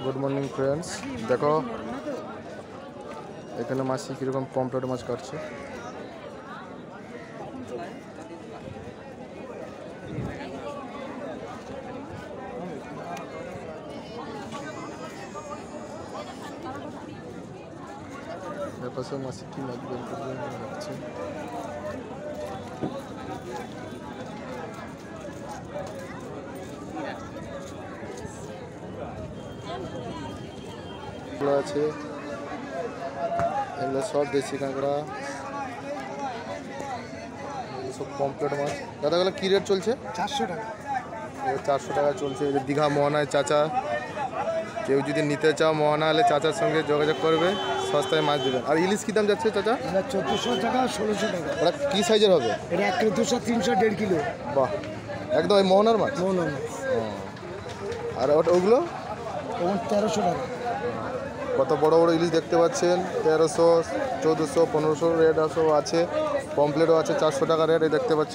Good morning friends, দেখো এখানে মাসি কীরকম পমফ্রেট মাছ কাটছে। পাশে মাসি কি মাছ বের করে রাখছে। আছে এগুলো সব দেশি কাঁকড়া, সব পমফ্রেট মাছ। দাদাগুলো কী রেট চলছে? 400 টাকা। 400 টাকা চলছে। এই যে দীঘা মোহনায় চাচা, কেউ যদি নিতে চাও মোহনা হলে চাচার সঙ্গে যোগাযোগ করবে, সস্তায় মাছ দেবেন। আর ইলিশ কী দাম যাচ্ছে চাচা? 1400 টাকা 1600 টাকা। ওটা কী সাইজের হবে? এটা 1 কিলো 200 300 1.5 কিলো। বাহ, একদম ওই মোহনার মাছ। মোহনার মাছ। আর ওগুলো 1300 টাকা। কত বড় বড় ইলিশ দেখতে পাচ্ছেন, 1300 1400 1500 রেট আছে। পমফ্লেটও আছে 400 টাকা রেট, এই দেখতে পাচ্ছ।